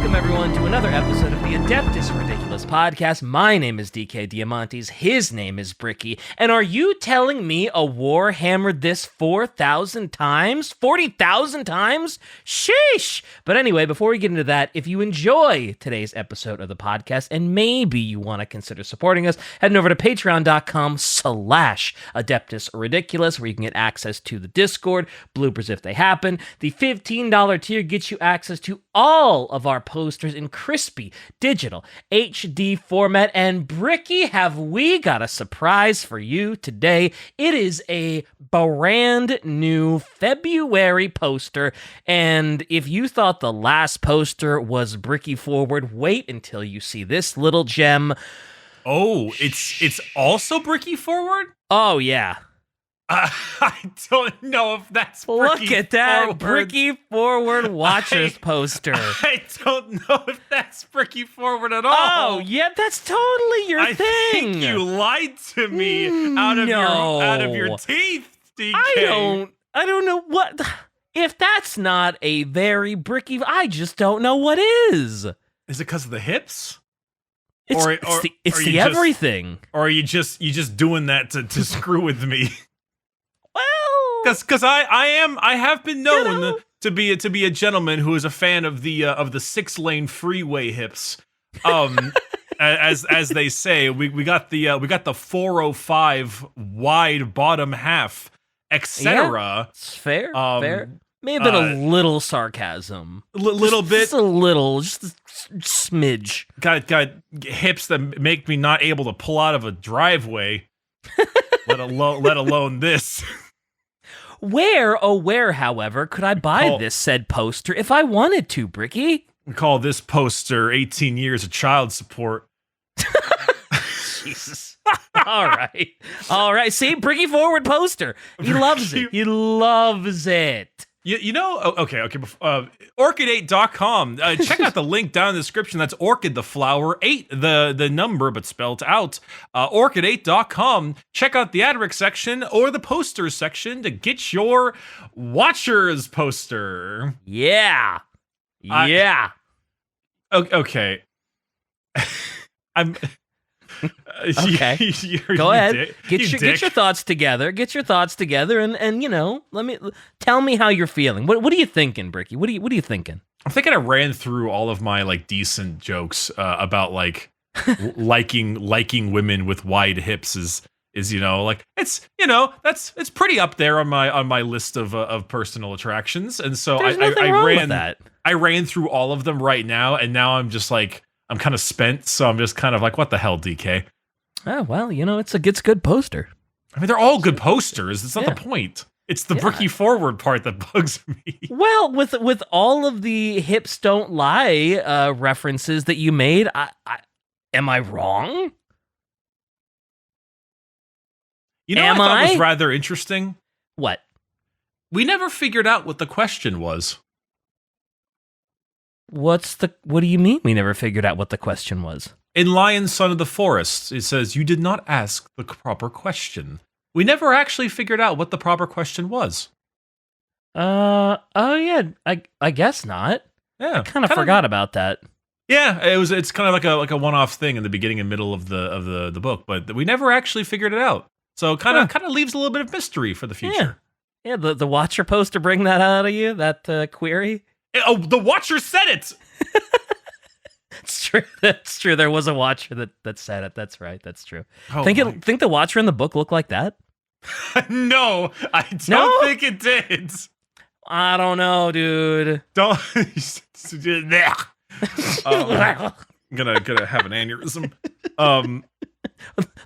welcome everyone to another episode of the Adeptus Ridiculous podcast. My name is DK Diamantes, his name is Bricky, and are you telling me a Warhammer this 4,000 times? 40,000 times? Sheesh! But anyway, before we get into that, if you enjoy today's episode of the podcast, and maybe you want to consider supporting us, heading over to patreon.com/Adeptus Ridiculous, where you can get access to the Discord, bloopers if they happen. The $15 tier gets you access to all of our posters in crispy, digital, HD format. And Bricky, have we got a surprise for you today? It is a brand new February poster. And if you thought the last poster was Bricky forward, wait until you see this little gem. Oh, it's also Bricky forward? Oh, yeah. I don't know if that's Bricky Look at that forward. Bricky forward Watchers poster. I don't know if that's Bricky forward at all. Oh, yeah, that's totally your thing. I think you lied to me out of your teeth, DK. I don't know what. If that's not a very Bricky, I just don't know what is. Is it because of the hips? It's the everything. Or are you just doing that to screw with me? Well, Because I have been known to be a gentleman who is a fan of the 6-lane freeway hips. As they say, we got the 405 wide bottom half, etc. Yeah, it's fair. Fair. May have been a little sarcasm. Little bit. Just a little, just a smidge. Got hips that make me not able to pull out of a driveway. let alone this. Where, however, could I buy this said poster if I wanted to, Bricky? We call this poster 18 years of child support. Jesus. All right. See, Bricky forward poster. He loves it. He loves it. You know, okay. Orchid8.com. Check out the link down in the description. That's orchid, the flower, 8, the number, but spelled out. Orchid8.com. Check out the Adric section or the posters section to get your Watchers poster. Yeah. Okay. I'm. Okay. Go ahead. Get your thoughts together. And tell me how you're feeling. What are you thinking, Bricky? What are you thinking? I'm thinking I ran through all of my decent jokes about liking women with wide hips is it's pretty up there on my list of personal attractions. And so I ran through all of them right now, and now I'm just I'm kind of spent, so I'm just kind of what the hell, DK? Oh, well, it's a good poster. I mean, they're all good posters. It's not the point. It's the Bricky forward part that bugs me. Well, with all of the hips don't lie references that you made, am I wrong? I thought was rather interesting? What? We never figured out what the question was. What do you mean we never figured out what the question was? In Lion, Son of the Forest, it says, you did not ask the proper question. We never actually figured out what the proper question was. Oh yeah, I guess not. Yeah. I kind of forgot about that. Yeah, it's kind of like a one-off thing in the beginning and middle of the book, but we never actually figured it out. So kind of leaves a little bit of mystery for the future. Yeah, the Watcher poster bring that out of you, that query? Oh, the Watcher said it! It's true. That's true. There was a Watcher that said it. That's right. That's true. Oh, think the Watcher in the book looked like that? No, I don't think it did. I don't know, dude. Don't. I'm gonna have an aneurysm.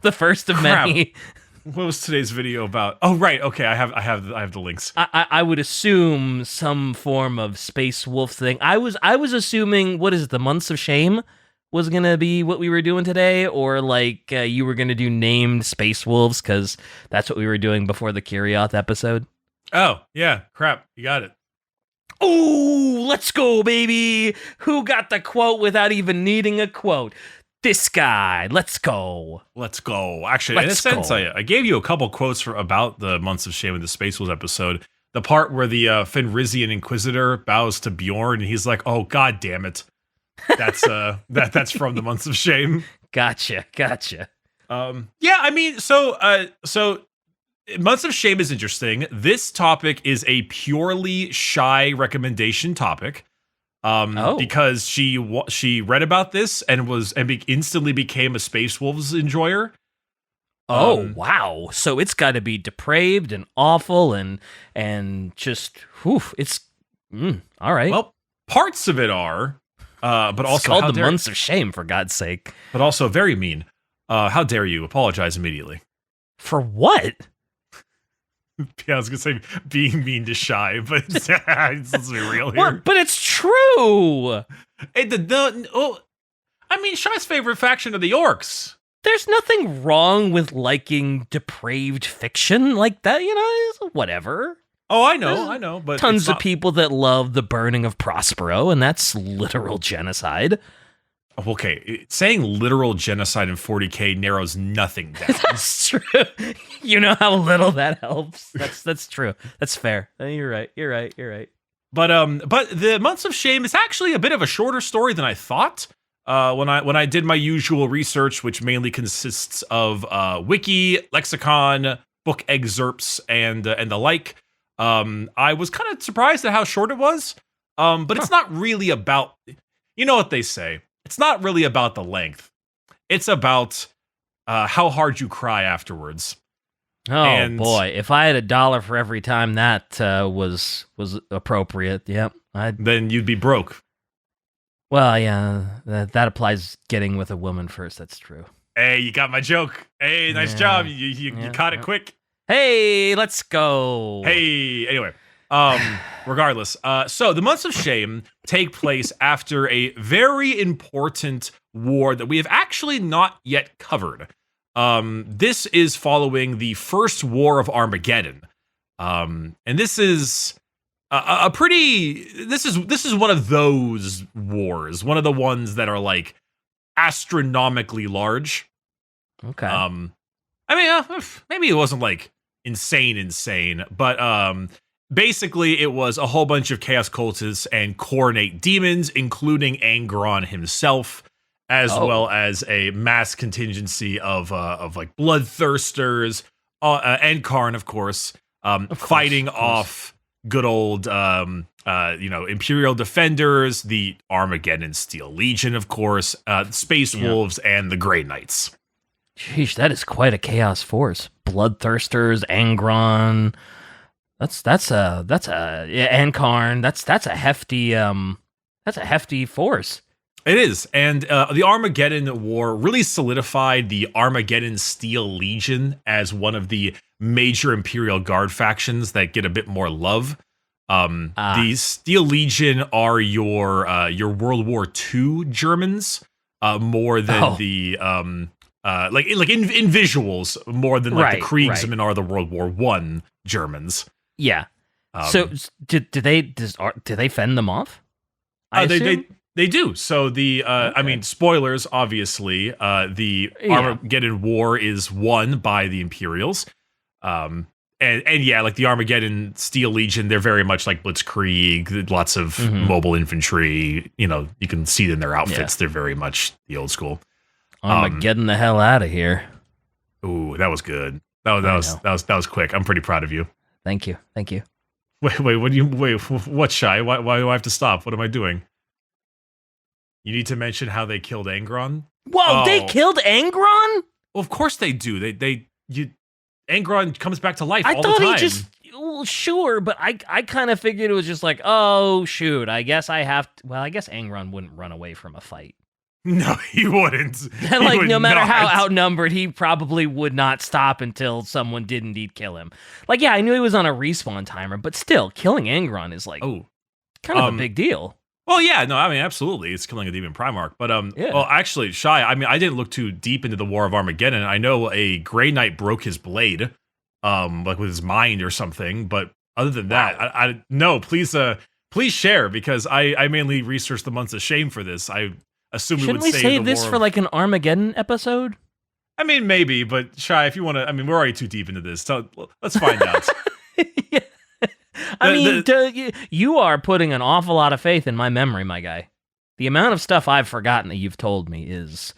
The first of many. What was today's video about? Oh, right. Okay, I have the links. I would assume some form of Space Wolf thing. I was assuming, what is it, the Months of Shame was gonna be what we were doing today, or you were gonna do named Space Wolves because that's what we were doing before the Kirioth episode. Oh yeah, crap, you got it. Oh, let's go, baby! Who got the quote without even needing a quote? This guy. Let's go. Actually, in a sense, I gave you a couple quotes about the Months of Shame in the Space Wolves episode. The part where the Fenrisian Inquisitor bows to Bjorn, and he's like, "Oh, god damn it." That's from the Months of Shame. Gotcha. Yeah, I mean, so Months of Shame is interesting. This topic is a purely shy recommendation topic. Because she read about this and instantly became a Space Wolves enjoyer. Oh, wow. So it's got to be depraved and awful and just, it's, all right. Well, parts of it are, but also it's called the Months of Shame, for God's sake. But also very mean. How dare you apologize immediately? For what? Yeah, I was gonna say being mean to Shy, but let's be real here. What? But it's true. I mean, Shy's favorite faction are the Orcs. There's nothing wrong with liking depraved fiction like that, whatever. Oh, I know, but tons of people that love the burning of Prospero, and that's literal genocide. Okay, saying literal genocide in 40K narrows nothing down. That's true. You know how little that helps. That's true. That's fair. You're right. But the Months of Shame is actually a bit of a shorter story than I thought. When I did my usual research, which mainly consists of wiki, lexicon, book excerpts, and the like, I was kind of surprised at how short it was. But it's not really about, you know what they say. It's not really about the length. It's about how hard you cry afterwards. Oh, boy. If I had $1 for every time that was appropriate, yep. Then you'd be broke. Well, yeah, that applies getting with a woman first. That's true. Hey, you got my joke. Hey, nice job. You caught it quick. Hey, let's go. Hey, anyway. Regardless, so the Months of Shame take place after a very important war that we have actually not yet covered. This is following the First War of Armageddon. And this is this is one of those wars, one of the ones that are like astronomically large. Okay. I mean, maybe it wasn't like insane, but basically, it was a whole bunch of Chaos Cultists and Coronate demons, including Angron himself, as well as a mass contingency of like Bloodthirsters and Karn, of course, fighting off good old Imperial Defenders, the Armageddon Steel Legion, of course, Space Wolves, and the Grey Knights. Sheesh, that is quite a chaos force. Bloodthirsters, Angron. That's and Karn. That's a hefty force. It is, and the Armageddon War really solidified the Armageddon Steel Legion as one of the major Imperial Guard factions that get a bit more love. The Steel Legion are your World War II Germans, more than the like in visuals, more than like the Kriegsmen are the World War I Germans. Yeah. So do they fend them off? They do. So I mean, spoilers, obviously, the Armageddon War is won by the Imperials. And yeah, like the Armageddon Steel Legion, they're very much like Blitzkrieg, lots of mobile infantry, you can see it in their outfits. They're very much the old school. Getting the hell out of here. Ooh, that was good. That was quick. I'm pretty proud of you. Thank you. Wait, what, Shy? Why do I have to stop? What am I doing? You need to mention how they killed Angron? Whoa, they killed Angron? Well, of course they do. Angron comes back to life all the time. I thought sure, but I kind of figured it was just like, oh, shoot, I guess I have to. Well, I guess Angron wouldn't run away from a fight. No, he wouldn't. Like, no matter how outnumbered, he probably would not stop until someone did indeed kill him. Like, yeah, I knew he was on a respawn timer, but still, killing Angron is like kind of a big deal. Well, yeah, no, I mean, absolutely, it's killing a demon Primarch. But well, actually, Shy, I mean, I didn't look too deep into the War of Armageddon. I know a Grey Knight broke his blade, like with his mind or something. But other than that, I no, please share, because I mainly researched the Months of Shame for this. I assume Shouldn't we save this for like an Armageddon episode? I mean, maybe, but Shy, if you want to, I mean, we're already too deep into this. So let's find out. I mean, you are putting an awful lot of faith in my memory, my guy. The amount of stuff I've forgotten that you've told me is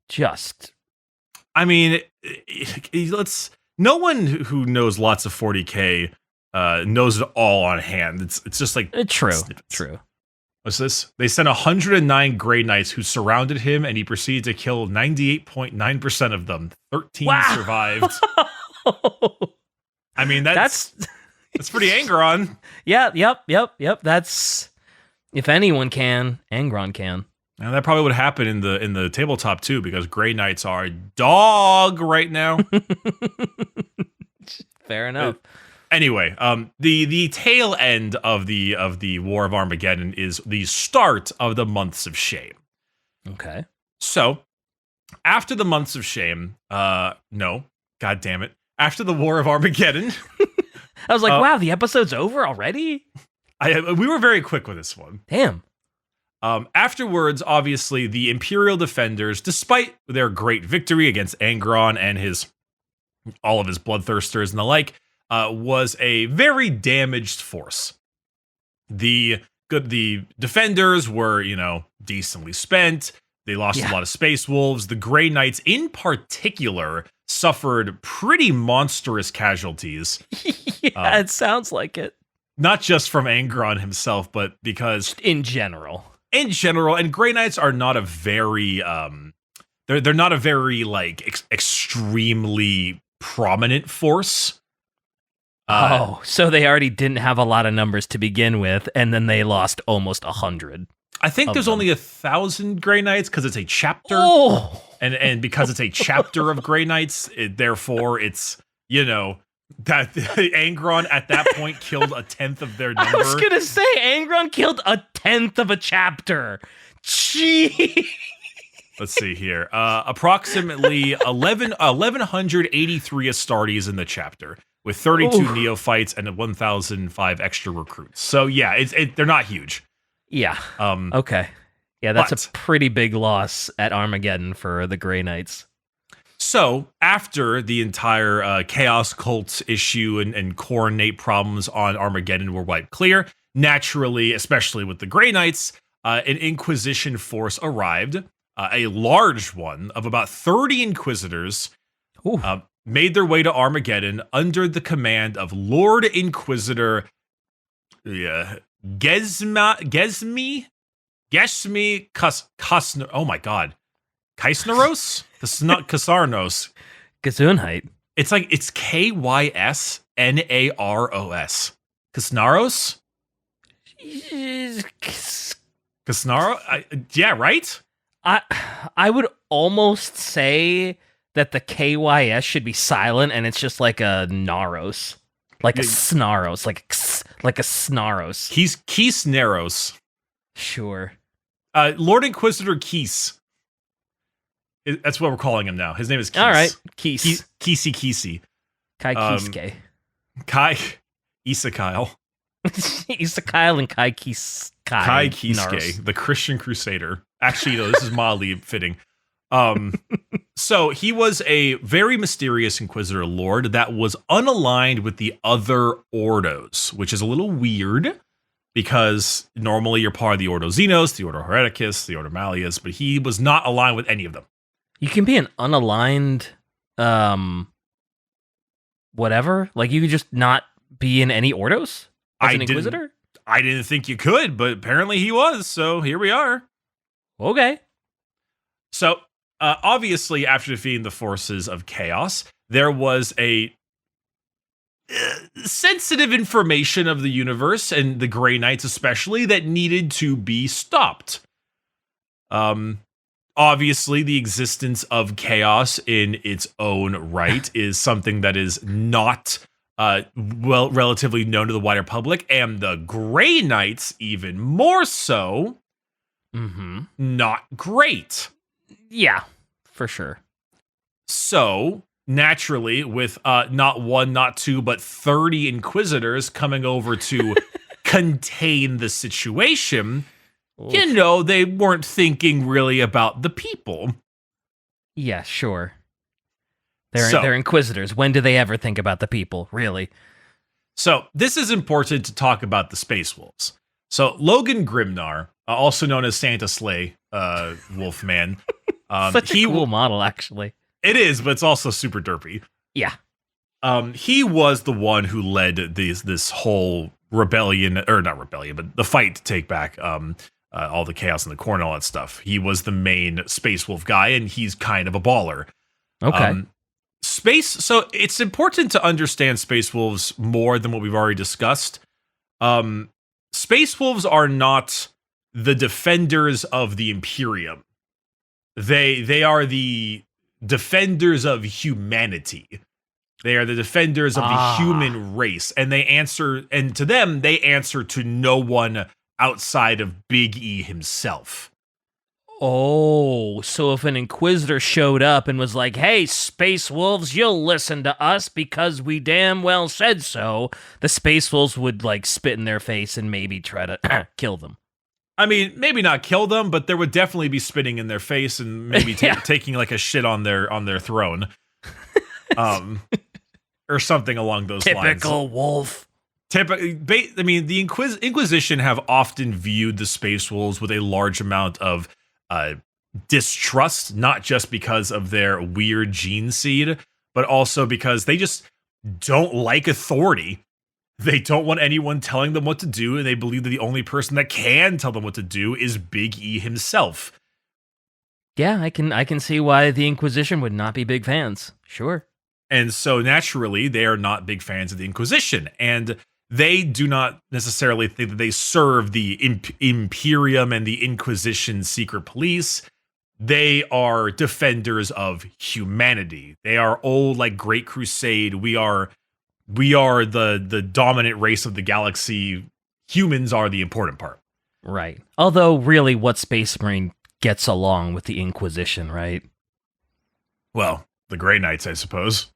just... I mean, no one who knows lots of 40K knows it all on hand. It's just like... True. What's this? They sent 109 Grey Knights who surrounded him, and he proceeded to kill 98.9% of them. 13 survived. I mean, that's pretty Angron. Yeah, yep. That's, if anyone can, Angron can. And that probably would happen in the tabletop too, because Grey Knights are dog right now. Fair enough. Anyway, the tail end of the War of Armageddon is the start of the Months of Shame. Okay. So, after the Months of Shame, no, god damn it, after the War of Armageddon, I was like, wow, the episode's over already? We were very quick with this one. Damn. Afterwards, obviously, the Imperial defenders, despite their great victory against Angron and all of his bloodthirsters and the like, was a very damaged force. The defenders were, decently spent. They lost a lot of space wolves. The Grey Knights, in particular, suffered pretty monstrous casualties. It sounds like it. Not just from Angron himself, but because in general, and Grey Knights are not a very they're not a very like extremely prominent force. So they already didn't have a lot of numbers to begin with, and then they lost almost 100. I think there's only 1,000 Grey Knights because it's a chapter, and because it's a chapter of Grey Knights, therefore it's that Angron at that point killed 1/10 of their number. I was gonna say Angron killed 1/10 of a chapter. Gee. Let's see here. Approximately 1,183 Astartes in the chapter, with 32 neophytes and 1,005 extra recruits. So yeah, they're not huge. Yeah. Okay. Yeah, that's a pretty big loss at Armageddon for the Grey Knights. So after the entire Chaos Cult issue and coronate problems on Armageddon were wiped clear, naturally, especially with the Grey Knights, an Inquisition force arrived. A large one of about 30 Inquisitors made their way to Armageddon under the command of Lord Inquisitor Gesmi Kasner. Oh my god, Kaisneros? Kasarnos. Gesundheit. It's Kysnaros. Kasnaros? Kasnaro? Yeah, right? I would almost say that the KYS should be silent and it's just like a Naros. Like a Snaros. Like a Snaros. He's Kisneros. Sure. Lord Inquisitor Keese. That's what we're calling him now. His name is Keese. All right. Keese. Keese. Kai Kieske. Kai Isakyle. Isakyle and Kai Kieske. Kai Kieske, the Christian Crusader. Actually, this is mildly fitting. So he was a very mysterious Inquisitor Lord that was unaligned with the other Ordos, which is a little weird because normally you're part of the Ordo Xenos, the Ordo Hereticus, the Ordo Malleus, but he was not aligned with any of them. You can be an unaligned, whatever. Like you could just not be in any Ordos as an Inquisitor? I didn't think you could, but apparently he was, so here we are. Okay. So, obviously, after defeating the forces of chaos, there was a sensitive information of the universe, and the Grey Knights especially, that needed to be stopped. Obviously, the existence of chaos in its own right is something that is not relatively known to the wider public, and the Grey Knights even more so. Not great. Yeah, for sure. So, naturally, with not one, not two, but 30 Inquisitors coming over to contain the situation, they weren't thinking really about the people. Yeah, sure. They're Inquisitors. When do they ever think about the people, really? So, this is important to talk about the Space Wolves. So Logan Grimnar, also known as Santa Slay, Wolfman. Such a cool model, actually. It is, but it's also super derpy. Yeah. He was the one who led this whole rebellion, or not rebellion, but the fight to take back all the chaos in the core and all that stuff. He was the main Space Wolf guy, and he's kind of a baller. Okay. So it's important to understand Space Wolves more than what we've already discussed. Space Wolves are not the defenders of the Imperium. They are the defenders of humanity. They are the defenders of the human race, and to them they answer to no one outside of Big E himself. Oh, so if an Inquisitor showed up and was like, hey, Space Wolves, you'll listen to us because we damn well said so, the Space Wolves would, like, spit in their face and maybe try to kill them. I mean, maybe not kill them, but there would definitely be spitting in their face and maybe taking, like, a shit on their throne. Or something along those lines. Typical wolf. I mean, the Inquisition have often viewed the Space Wolves with a large amount of distrust, not just because of their weird gene seed, but also because they just don't like authority. They don't want anyone telling them what to do, and they believe that the only person that can tell them what to do is Big E himself. Yeah, I can see why the Inquisition would not be big fans. Sure. And so naturally, they are not big fans of the Inquisition, and they do not necessarily think that they serve the Imperium and the Inquisition secret police. They are defenders of humanity. They are old, like Great Crusade. We are the dominant race of the galaxy. Humans are the important part. Right. Although, really, what Space Marine gets along with the Inquisition, right? Well, the Grey Knights, I suppose.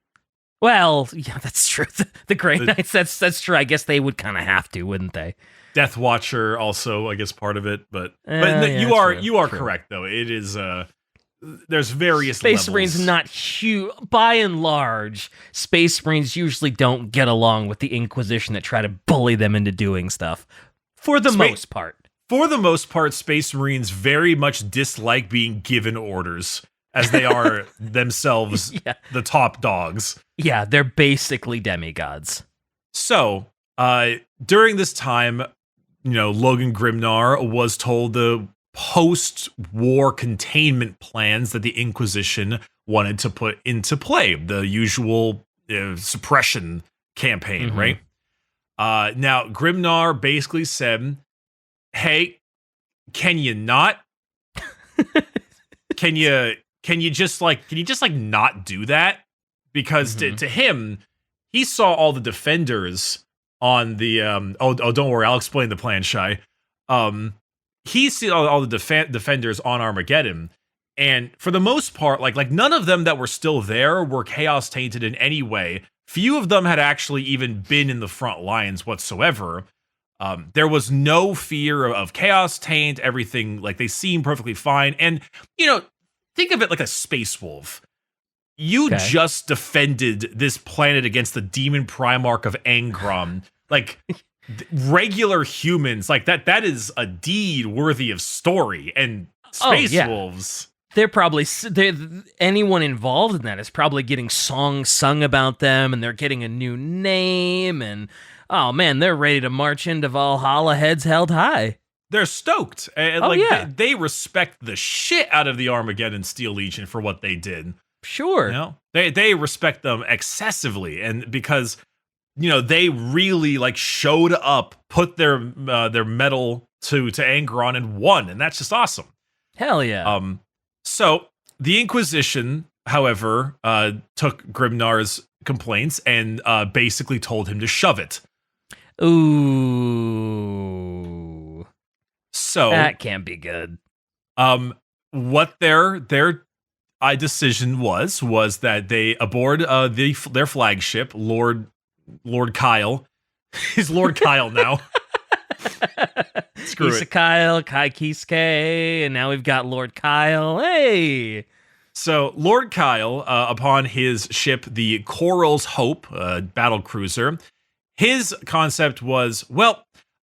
Well, yeah, that's true. The Grey Knights, that's true. I guess they would kind of have to, wouldn't they? Death Watcher also, I guess, part of it. But yeah, you are true. correct, though. It is there's various Space levels. Marines not huge. By and large, Space Marines usually don't get along with the Inquisition that try to bully them into doing stuff. For the most part. For the most part, Space Marines very much dislike being given orders, as they are themselves the top dogs. Yeah, they're basically demigods. So, during this time, Logan Grimnar was told the post-war containment plans that the Inquisition wanted to put into play, the usual suppression campaign, right? Now, Grimnar basically said, hey, can you not? Can you just not do that? Because to him, he saw all the defenders on the don't worry, I'll explain the plan, Shy. He see all the defenders on Armageddon, and for the most part, like none of them that were still there were chaos tainted in any way. Few of them had actually even been in the front lines whatsoever. There was no fear of chaos taint. Everything, like, they seemed perfectly fine. And think of it like a Space Wolf. You just defended this planet against the demon Primarch of Angron. Like, regular humans, like that is a deed worthy of story. And Space Wolves, they're probably, anyone involved in that is probably getting songs sung about them, and they're getting a new name, and oh man, they're ready to march into Valhalla heads held high. They're stoked. And they respect the shit out of the Armageddon Steel Legion for what they did. Sure. They respect them excessively, and because they really showed up, put their metal to Angron and won, and that's just awesome. Hell yeah. So the Inquisition, however, took Grimnar's complaints and basically told him to shove it. Ooh. So that can't be good. What their decision was that they aboard their flagship, Lord Kyle. He's Lord Kyle now. Screw it. Kyle, Kai Kiske, and now we've got Lord Kyle. Hey. So Lord Kyle, upon his ship, the Coral's Hope, battle cruiser, his concept was,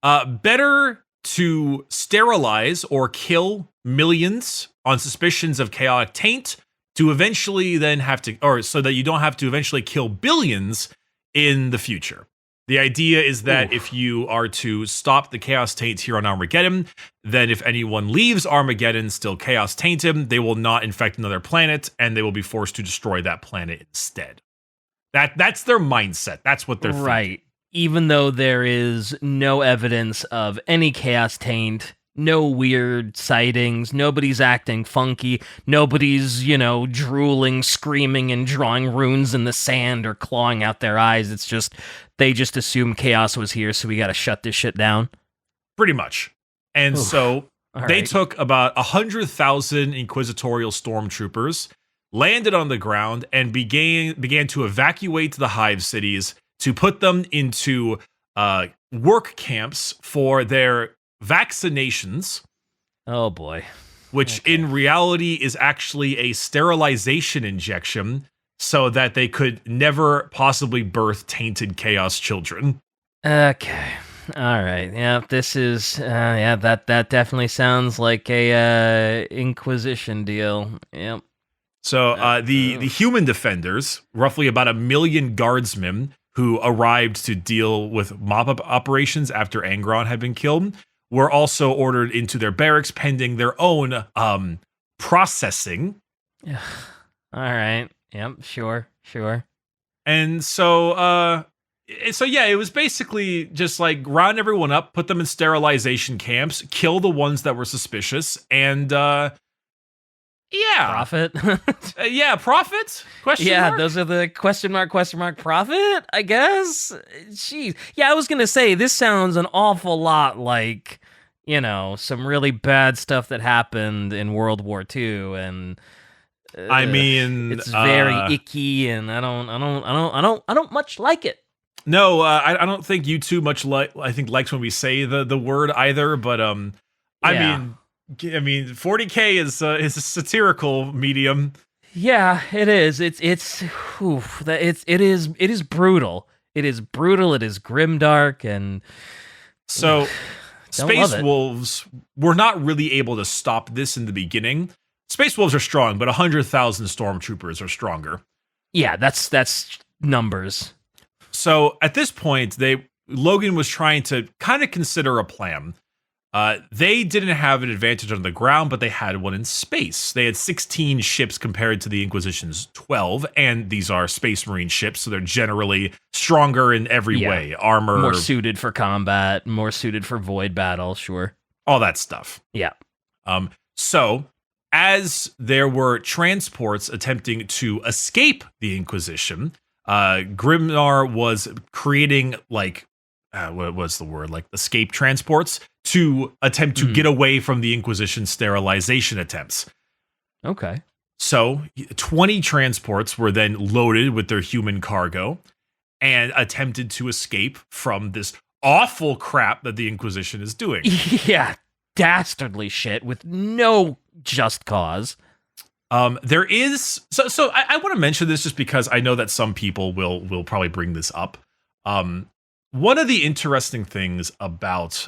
better to sterilize or kill millions on suspicions of chaotic taint, to eventually then have to, or so that you don't have to eventually kill billions in the future. The idea is that if you are to stop the chaos taint here on Armageddon, then if anyone leaves Armageddon still chaos tainted, they will not infect another planet, and they will be forced to destroy that planet instead. That's their mindset. That's what they're thinking. Even though there is no evidence of any chaos taint, no weird sightings, nobody's acting funky, nobody's, drooling, screaming, and drawing runes in the sand or clawing out their eyes. It's just, they just assume chaos was here, so we gotta shut this shit down. Pretty much. And so they took about 100,000 inquisitorial stormtroopers, landed on the ground, and began to evacuate the hive cities to put them into work camps for their vaccinations. Oh boy. Which in reality is actually a sterilization injection so that they could never possibly birth tainted chaos children. Okay. All right. Yeah, this is that definitely sounds like a Inquisition deal. Yep. So the human defenders, roughly about 1 million guardsmen who arrived to deal with mop-up operations after Angron had been killed, were also ordered into their barracks pending their own processing. All right. Yep. Sure. And so it was basically just like round everyone up, put them in sterilization camps, kill the ones that were suspicious, and profit. Profit? Question mark? Those are the question mark profit, I guess. Jeez. Yeah, I was going to say, this sounds an awful lot like, some really bad stuff that happened in World War II, and I mean, it's very icky, and I don't much like it. No, I don't think you too much likes when we say the word either, but I mean, 40K is a satirical medium. Yeah, it is. It is brutal. It is brutal. It is grimdark, and so Space Wolves were not really able to stop this in the beginning. Space Wolves are strong, but 100,000 stormtroopers are stronger. Yeah, that's numbers. So at this point, Logan was trying to kind of consider a plan. They didn't have an advantage on the ground, but they had one in space. They had 16 ships compared to the Inquisition's 12, and these are Space Marine ships, so they're generally stronger in every way. Armor, more suited for combat, more suited for void battle, sure. All that stuff. Yeah. So, as there were transports attempting to escape the Inquisition, Grimnar was creating, what was the word? Like escape transports to attempt to get away from the Inquisition sterilization attempts. Okay. So 20 transports were then loaded with their human cargo and attempted to escape from this awful crap that the Inquisition is doing. Yeah, dastardly shit with no just cause. There is I want to mention this just because I know that some people will probably bring this up. One of the interesting things about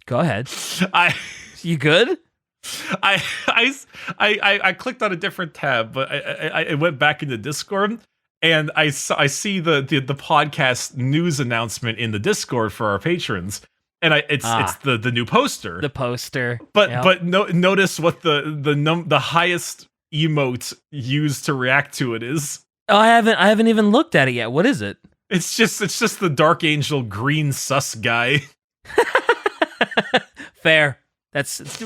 Go ahead. You good? I clicked on a different tab, but I went back into Discord, and I see the podcast news announcement in the Discord for our patrons, and it's the new poster. The poster. But notice what the highest emote used to react to it is. Oh, I haven't even looked at it yet. What is it? It's just the Dark Angel green sus guy. Fair. That's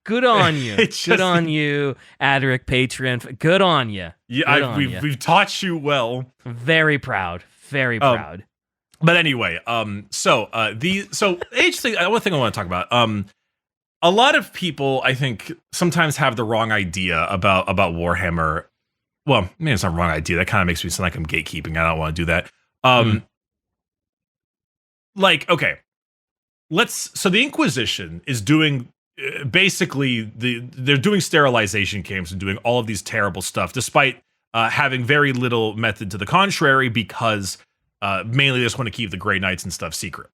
good on you. Good on you, Adric Patreon. Good on you. Yeah, we've taught you well. Very proud. Very proud. But anyway, so interesting. One thing I want to talk about. A lot of people, I think, sometimes have the wrong idea about Warhammer. Well, maybe it's not the wrong idea. That kind of makes me sound like I'm gatekeeping. I don't want to do that. Okay. So the Inquisition is doing basically they're doing sterilization camps and doing all of these terrible stuff, despite having very little method to the contrary, because Mainly they just want to keep the Grey Knights and stuff secret.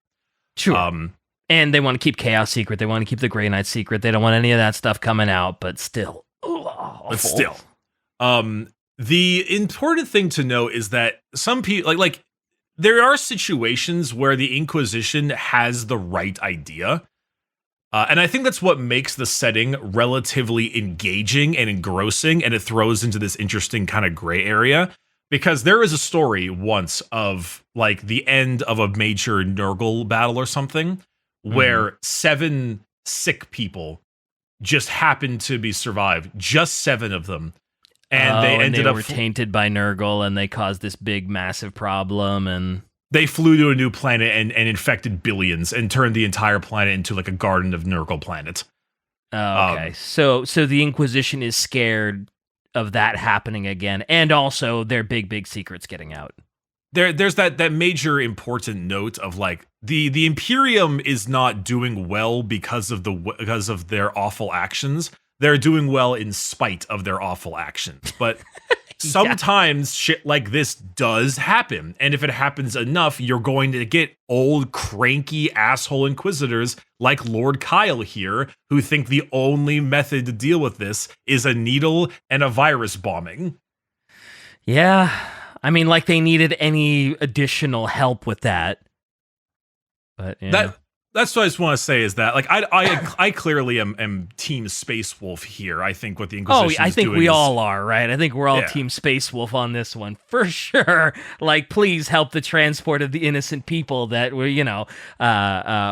Sure. And they want to keep Chaos secret. They want to keep the Grey Knights secret. They don't want any of that stuff coming out, but still. But still. The important thing to note is that some people, like there are situations where the Inquisition has the right idea. And I think that's what makes the setting relatively engaging and engrossing, and it throws into this interesting kind of gray area. Because there is a story once of like the end of a major Nurgle battle or something, where 7 sick people just happened to be survived, just 7 of them. And they ended up were tainted by Nurgle, and they caused this big, massive problem, and they flew to a new planet and infected billions and turned the entire planet into like a garden of Nurgle planet. Okay. So the Inquisition is scared of that happening again, and also their big secrets getting out. There's that major important note of like the Imperium is not doing well because of their awful actions. They're doing well in spite of their awful actions. But sometimes shit like this does happen. And if it happens enough, you're going to get old, cranky asshole inquisitors like Lord Kyle here, who think the only method to deal with this is a needle and a virus bombing. Yeah. I mean, like they needed any additional help with that. But yeah. That's what I just want to say is that, like, I clearly am Team Space Wolf here. I think what the Inquisition is doing. I think we all are, right? I think we're all Team Space Wolf on this one for sure. Like, please help the transport of the innocent people that were,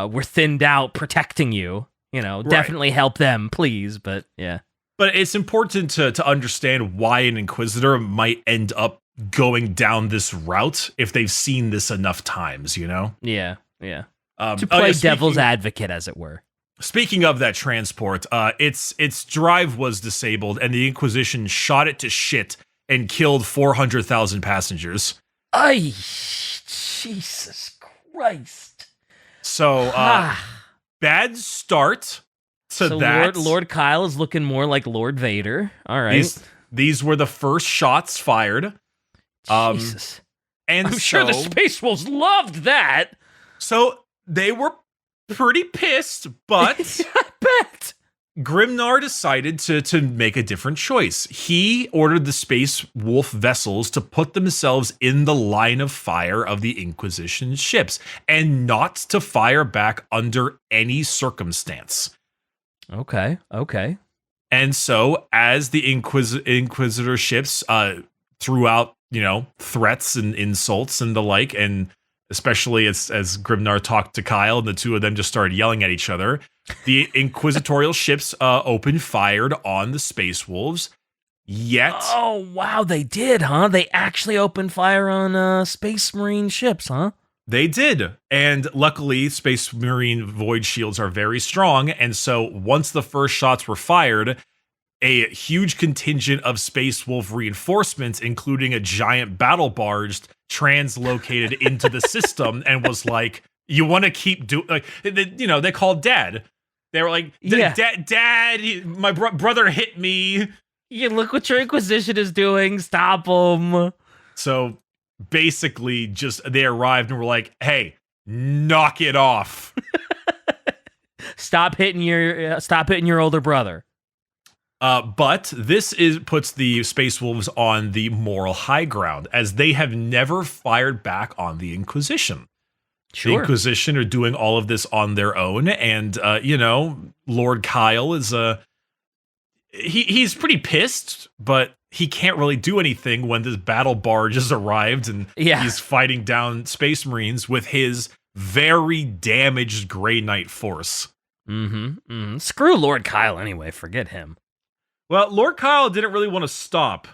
were thinned out protecting you. Definitely help them, please. But yeah. But it's important to understand why an Inquisitor might end up going down this route if they've seen this enough times. Yeah. To play devil's advocate, as it were. Speaking of that transport, its drive was disabled, and the Inquisition shot it to shit and killed 400,000 passengers. Ay, Jesus Christ! So, bad start to that. Lord Kyle is looking more like Lord Vader. All right, these were the first shots fired. Jesus, and I'm sure the Space Wolves loved that. So. They were pretty pissed, but I bet. Grimnar decided to make a different choice. He ordered the Space Wolf vessels to put themselves in the line of fire of the Inquisition ships and not to fire back under any circumstance. Okay. And so, as the Inquisitor ships threw out, threats and insults and the like, and especially as Grimnar talked to Kyle and the two of them just started yelling at each other, the inquisitorial ships opened fire on the Space Wolves. Yet... Oh, wow, they did, huh? They actually opened fire on Space Marine ships, huh? They did. And luckily, Space Marine void shields are very strong. And so once the first shots were fired, a huge contingent of Space Wolf reinforcements, including a giant battle barge, translocated into the system and was like, you want to keep doing, like, they called Dad. They were like, Dad, my brother hit me. Yeah, look what your Inquisition is doing. Stop him. So basically, just they arrived and were like, hey, knock it off. Stop hitting your older brother. But this puts the Space Wolves on the moral high ground, as they have never fired back on the Inquisition. Sure. The Inquisition are doing all of this on their own, and Lord Kyle is he's pretty pissed, but he can't really do anything when this battle barge has arrived and he's fighting down Space Marines with his very damaged Grey Knight force. Screw Lord Kyle anyway. Forget him. Well, Lord Kyle didn't really want to stop.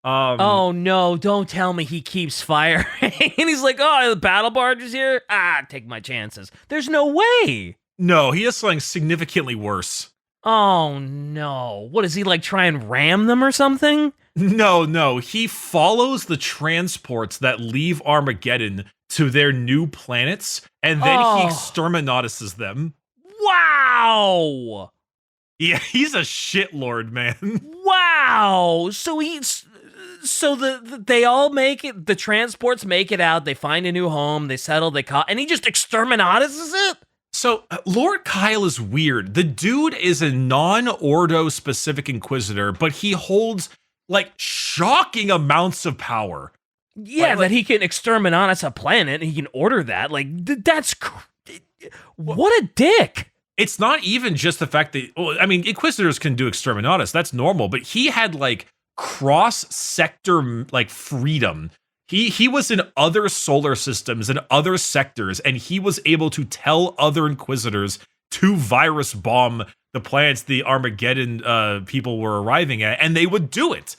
Oh, no, don't tell me he keeps firing. And he's like, oh, the battle barge is here? Take my chances. There's no way. No, he has something significantly worse. Oh, no. What, does he, like, try and ram them or something? No. He follows the transports that leave Armageddon to their new planets, and then he exterminautises them. Wow! Yeah, he's a shitlord, man. Wow! So he's So they all make it. The transports make it out. They find a new home. They settle. They call, and he just exterminatus it. So Lord Kyle is weird. The dude is a non-Ordo specific Inquisitor, but he holds like shocking amounts of power. Yeah, that he can exterminatus a planet. And he can order that. Like that's what a dick. It's not even just the fact that, well, I mean, Inquisitors can do exterminatus. That's normal, but he had like cross-sector like freedom. He was in other solar systems and other sectors, and he was able to tell other Inquisitors to virus bomb the planets the Armageddon people were arriving at, and they would do it.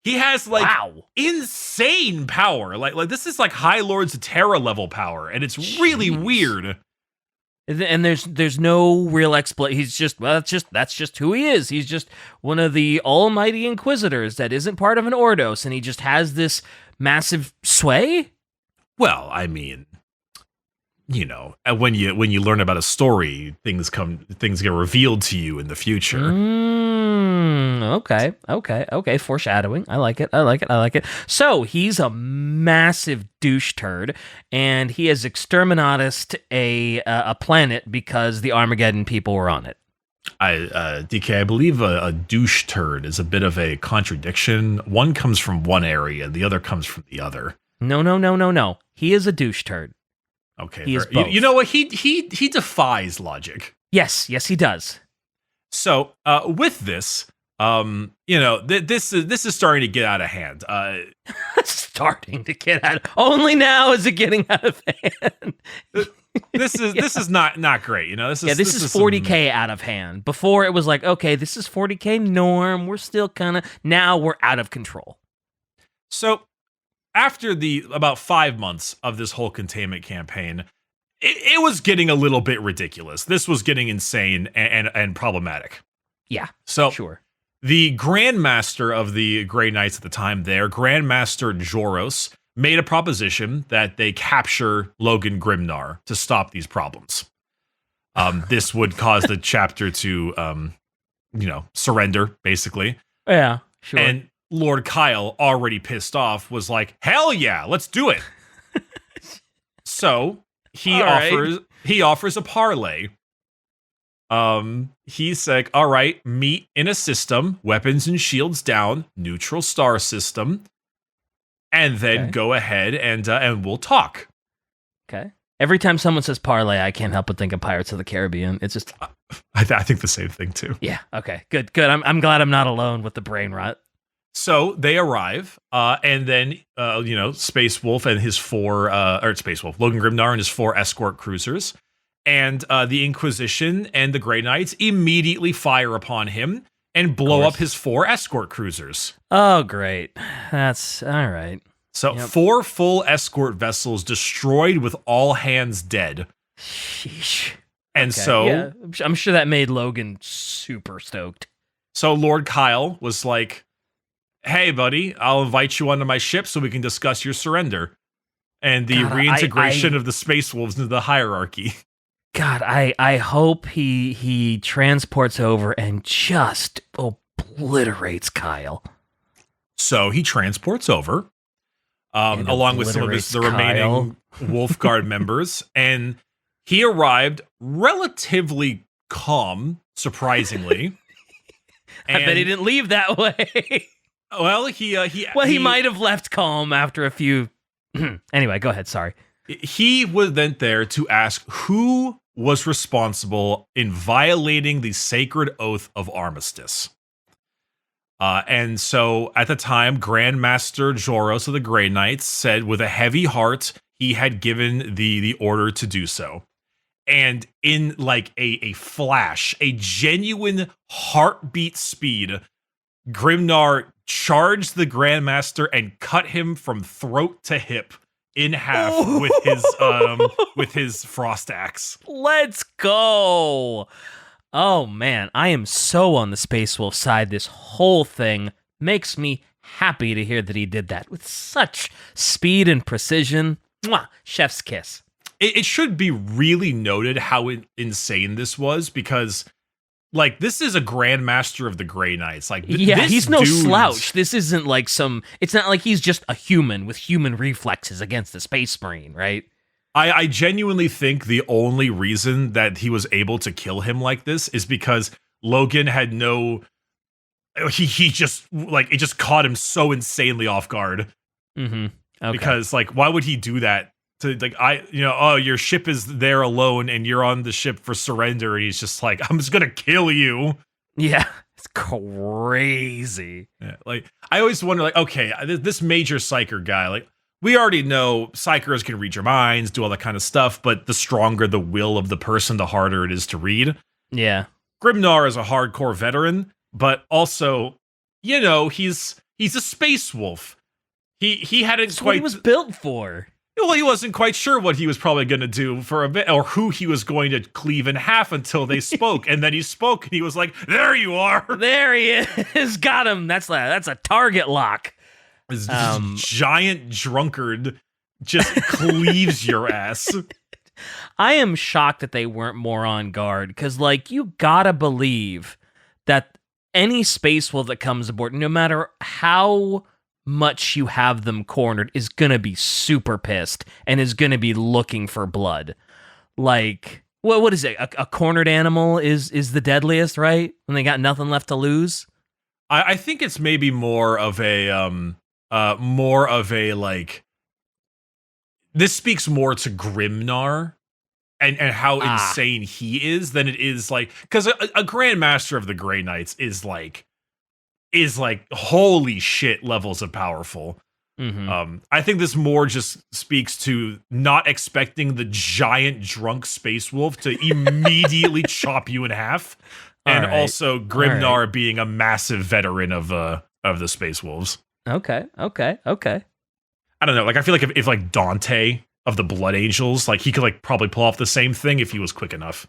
He has like insane power. Like this is like High Lords of Terra level power, and it's really weird. And there's no real explanation. He's just, well, that's just who he is. He's just one of the almighty Inquisitors that isn't part of an Ordos, and he just has this massive sway. Well, I mean, you know, when you learn about a story, things get revealed to you in the future. Okay. Foreshadowing. I like it. So he's a massive douche turd, and he has exterminatus a planet because the Armageddon people were on it. DK, I believe a douche turd is a bit of a contradiction. One comes from one area, the other comes from the other. No. He is a douche turd. Okay, he is both. You know what? He defies logic. Yes, he does. So with this, you know, this is starting to get out of hand. Starting to get out. Only now is it getting out of hand. This is not great. You know, this is 40K out of hand. Before it was like, okay, this is 40K norm. We're still kind of, now we're out of control. So after about 5 months of this whole containment campaign, it was getting a little bit ridiculous. This was getting insane and problematic. Yeah. So sure. The Grandmaster of the Grey Knights at the time there, Grandmaster Joros, made a proposition that they capture Logan Grimnar to stop these problems. This would cause the chapter to, surrender, basically. Yeah, sure. And Lord Kyle, already pissed off, was like, hell yeah, let's do it. So he offers a parlay. He's like, all right, meet in a system, weapons and shields down, neutral star system, and then go ahead and we'll talk. Okay. Every time someone says parlay, I can't help but think of Pirates of the Caribbean. It's just, I think the same thing too. Yeah. Okay. Good. I'm glad I'm not alone with the brain rot. So they arrive, and then Space Wolf and his Logan Grimnar and his 4 escort cruisers. And the Inquisition and the Grey Knights immediately fire upon him and blow up his 4 escort cruisers. Oh, great. That's all right. So 4 full escort vessels destroyed with all hands dead. Sheesh. And so I'm sure that made Logan super stoked. So Lord Kyle was like, hey, buddy, I'll invite you onto my ship so we can discuss your surrender and the reintegration of the Space Wolves into the hierarchy. God, I hope he transports over and just obliterates Kyle. So he transports over, along with some of the remaining Wolfguard members, and he arrived relatively calm, surprisingly. I bet he didn't leave that way. Well, he might have left calm after a few. Anyway, go ahead. Sorry. He was then there to ask who was responsible in violating the sacred oath of armistice. And so at the time, Grandmaster Joros of the Grey Knights said with a heavy heart, he had given the order to do so. And in like a flash, a genuine heartbeat speed, Grimnar charged the Grandmaster and cut him from throat to hip in half with his frost axe. Let's go. Oh man, I am so on the Space Wolf side. This whole thing makes me happy to hear that he did that with such speed and precision. Mwah, chef's kiss. It should be really noted how insane this was, because like, this is a Grandmaster of the Grey Knights. Like, yeah, he's no dude's- slouch. This isn't like it's not like he's just a human with human reflexes against a Space Marine, right? I genuinely think the only reason that he was able to kill him like this is because Logan had no... He just, like, it just caught him so insanely off guard. Mm-hmm. Okay. Because, like, why would he do that? To, like, your ship is there alone and you're on the ship for surrender, and he's just like, I'm just gonna kill you. Yeah, it's crazy. Yeah, like, I always wonder, like, okay, this Major Psyker guy, like, we already know Psychers can read your minds, do all that kind of stuff, but the stronger the will of the person, the harder it is to read. Yeah. Grimnar is a hardcore veteran, but also, he's a space wolf. He hadn't That's quite... what he was built for. Well, he wasn't quite sure what he was probably going to do for a bit, or who he was going to cleave in half until they spoke. And then he spoke, and he was like, "There you are." There he is. Got him. That's a target lock. This giant drunkard just cleaves your ass. I am shocked that they weren't more on guard, because, like, you gotta believe that any space wolf that comes aboard, no matter how much you have them cornered, is gonna be super pissed and is gonna be looking for blood. Like, what is it? A cornered animal is the deadliest, right? When they got nothing left to lose. I think it's maybe more of a like, this speaks more to Grimnar and how insane he is than it is, like, because a Grandmaster of the Grey Knights is like holy shit levels of powerful. Mm-hmm. I think this more just speaks to not expecting the giant drunk space wolf to immediately chop you in half, and also Grimnar being a massive veteran of the space wolves. Okay. I don't know. Like, I feel like if like Dante of the Blood Angels, like, he could, like, probably pull off the same thing if he was quick enough.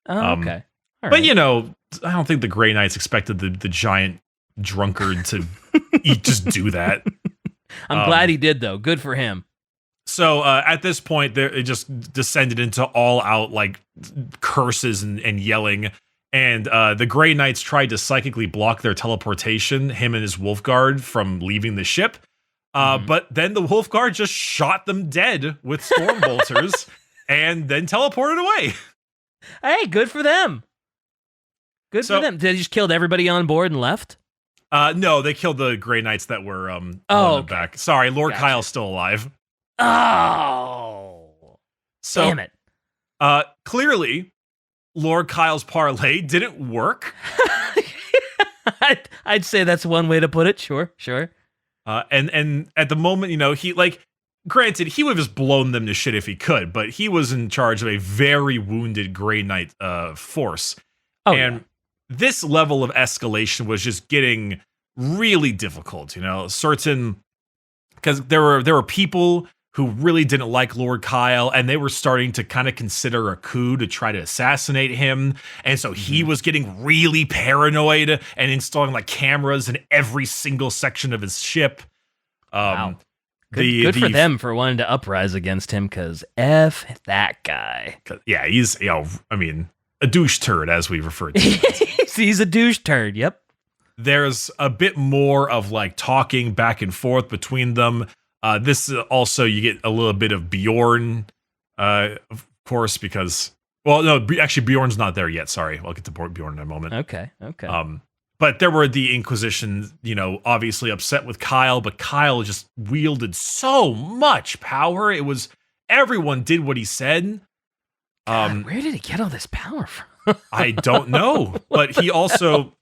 Oh, okay. All But right. I don't think the Grey Knights expected the giant drunkard to just do that. I'm glad he did, though. Good for him. So at this point, it just descended into all out, like, curses and yelling. And the Grey Knights tried to psychically block their teleportation, him and his wolf guard, from leaving the ship. But then the wolf guard just shot them dead with storm bolters and then teleported away. Hey, good for them. Good for them. They just killed everybody on board and left? No, they killed the Grey Knights that were on the back. Sorry, Lord Kyle's still alive. Oh. So, damn it. Clearly, Lord Kyle's parlay didn't work. I'd say that's one way to put it. Sure. And at the moment, he, like, granted, he would have just blown them to shit if he could, but he was in charge of a very wounded Grey Knight force. This level of escalation was just getting really difficult, because there were people who really didn't like Lord Kyle, and they were starting to kind of consider a coup to try to assassinate him. And so he was getting really paranoid and installing, like, cameras in every single section of his ship. Wow. Good for them for wanting to uprise against him, because F that guy. Yeah, he's, a douche turd, as we referred to. He's a douche turd, yep. There's a bit more of, like, talking back and forth between them. This also, you get a little bit of Bjorn, of course, because... Well, no, actually, Bjorn's not there yet. Sorry. I'll get to Bjorn in a moment. Okay. But there were the Inquisition, obviously upset with Kyle, but Kyle just wielded so much power. It was... Everyone did what he said. God, where did he get all this power from? I don't know. But he also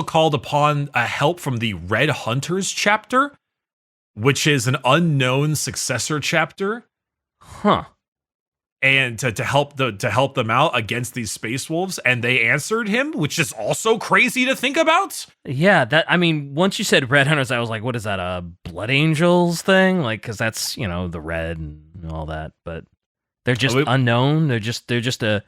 called upon a help from the Red Hunters chapter, which is an unknown successor chapter. Huh. And to help them out against these space wolves, and they answered him, which is also crazy to think about. Yeah, once you said Red Hunters, I was like, what is that, a Blood Angels thing? Like, because that's, the red and all that, but they're just unknown. They're just a...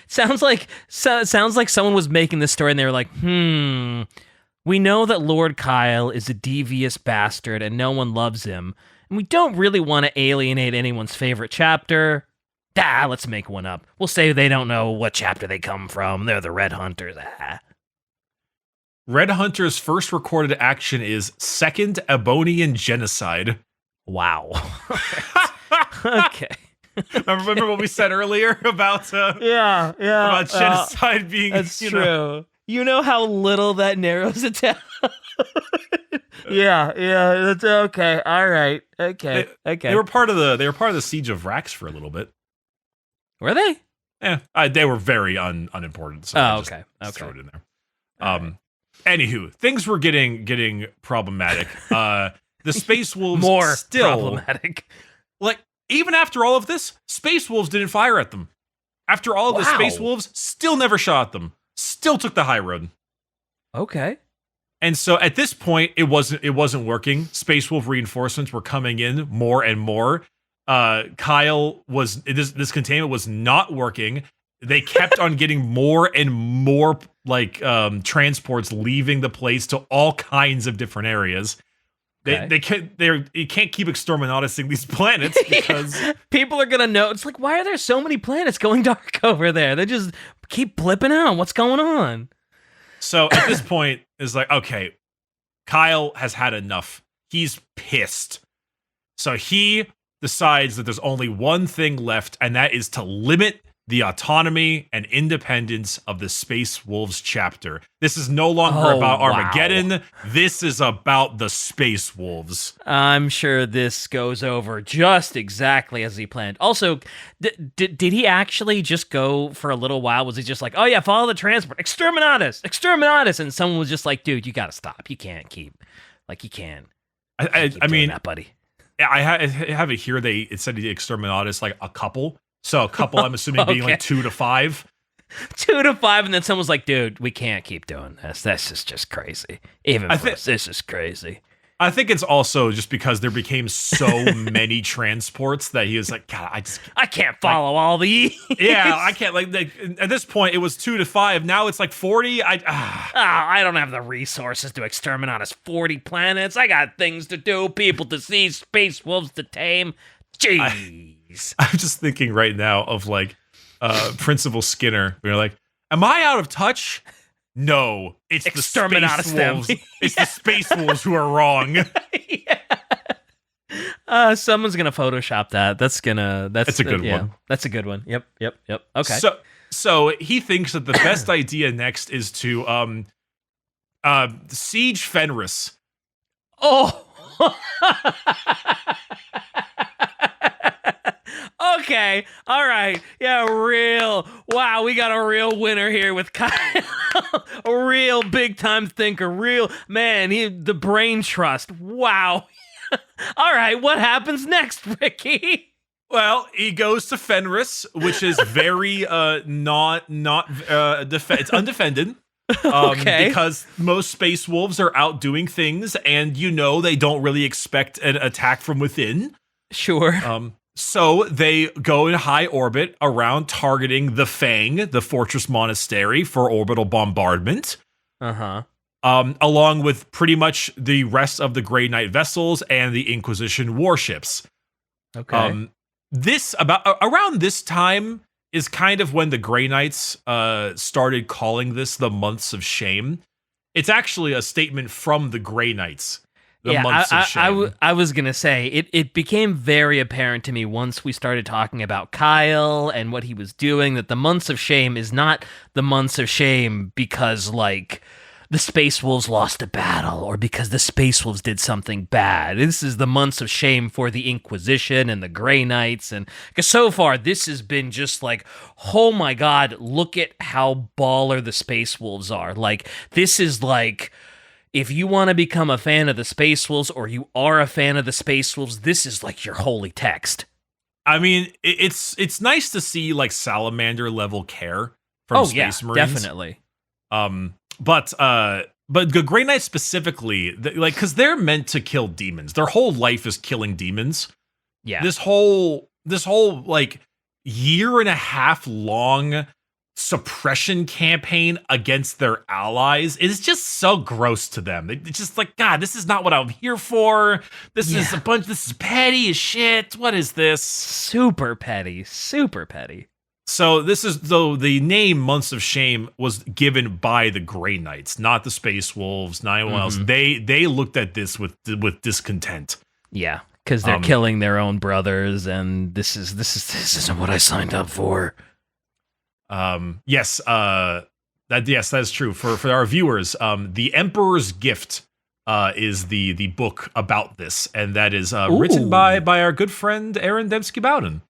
Sounds like someone was making this story and they were like, we know that Lord Kyle is a devious bastard and no one loves him, and we don't really want to alienate anyone's favorite chapter. let's make one up. We'll say they don't know what chapter they come from. They're the Red Hunters. Red Hunter's first recorded action is Second Ebonian Genocide. Wow. Okay. Remember what we said earlier about about genocide being that's you true. know. You know how little that narrows it down. Yeah, that's okay. All right. Okay. They were part of the siege of Rax for a little bit. Were they? Yeah, they were very unimportant. So okay. Just throw it in there. Anywho, things were getting problematic. The Space Wolves more still problematic. Like, even after all of this, Space Wolves didn't fire at them. After all of this, Space Wolves still never shot them. Still took the high road. Okay. And so at this point, it wasn't working. Space Wolf reinforcements were coming in more and more. Kyle was this containment was not working. They kept on getting more and more transports leaving the place to all kinds of different areas. You can't keep exterminating these planets because people are gonna know. It's like, why are there so many planets going dark over there? They just keep blipping out. What's going on? So at this point, it's like, okay, Kyle has had enough. He's pissed. So he decides that there's only one thing left, and that is to limit the autonomy and independence of the Space Wolves chapter. This is no longer about Armageddon. Wow. This is about the Space Wolves. I'm sure this goes over just exactly as he planned. Also, did he actually just go for a little while? Was he just like, oh yeah, follow the transport, exterminatus, and someone was just like, dude, you gotta stop. You can't keep, you can't. I mean, that, buddy. I have it here. It said the exterminatus a couple. So a couple, I'm assuming, being 2 to 5. 2 to 5, and then someone's like, dude, we can't keep doing this. This is just crazy. This is crazy. I think it's also just because there became so many transports that he was like, God, I can't follow all these. Yeah, I can't. At this point, it was 2 to 5. Now it's 40. I don't have the resources to exterminate us 40 planets. I got things to do, people to see, Space Wolves to tame. Jeez. I'm just thinking right now of Principal Skinner. We're like, am I out of touch? No, it's the Space Wolves. It's the Space Wolves who are wrong. Someone's gonna Photoshop that. That's a good one. That's a good one. Yep. Okay. So he thinks that the best idea next is to siege Fenris. Oh. Okay, all right, yeah, wow, we got a real winner here with Kyle. A real big-time thinker, the brain trust, wow. All right, what happens next, Ricky? Well, he goes to Fenris, which is very, it's undefended. Okay. Because most Space Wolves are out doing things, and they don't really expect an attack from within. Sure. So they go in high orbit around targeting the Fang, the Fortress Monastery, for orbital bombardment. Along with pretty much the rest of the Grey Knight vessels and the Inquisition warships. Okay. Around this time is kind of when the Grey Knights started calling this the Months of Shame. It's actually a statement from the Grey Knights. Months of Shame. I was going to say, it became very apparent to me once we started talking about Kyle and what he was doing, that the Months of Shame is not the Months of Shame because, the Space Wolves lost a battle or because the Space Wolves did something bad. This is the Months of Shame for the Inquisition and the Grey Knights. And because so far, this has been just oh my God, look at how baller the Space Wolves are. This is if you want to become a fan of the Space Wolves or you are a fan of the Space Wolves, this is your holy text. I mean, it's nice to see salamander level care from Space Marines. Definitely. But the Grey Knights specifically, because they're meant to kill demons. Their whole life is killing demons. Yeah. This whole year and a half long suppression campaign against their allies is just so gross to them. It's just like, God, this is not what I'm here for. This is this is petty as shit. What is this? Super petty. Super petty. So this is, though, the name Months of Shame was given by the Grey Knights, not the Space Wolves, not anyone else. They looked at this with discontent. Yeah, because they're killing their own brothers, and this isn't what I signed up for. Yes, that is true. For our viewers, The Emperor's Gift is the book about this, and that is written by our good friend Aaron Dembski-Bowden.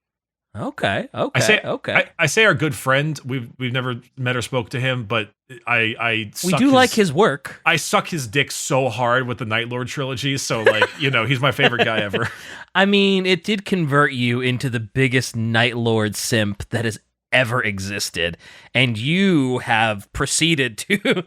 Okay. I say our good friend. We've never met or spoke to him, but we do like his work. I suck his dick so hard with the Night Lord trilogy, so like, he's my favorite guy ever. I mean, it did convert you into the biggest Night Lord simp that has ever existed, and you have proceeded to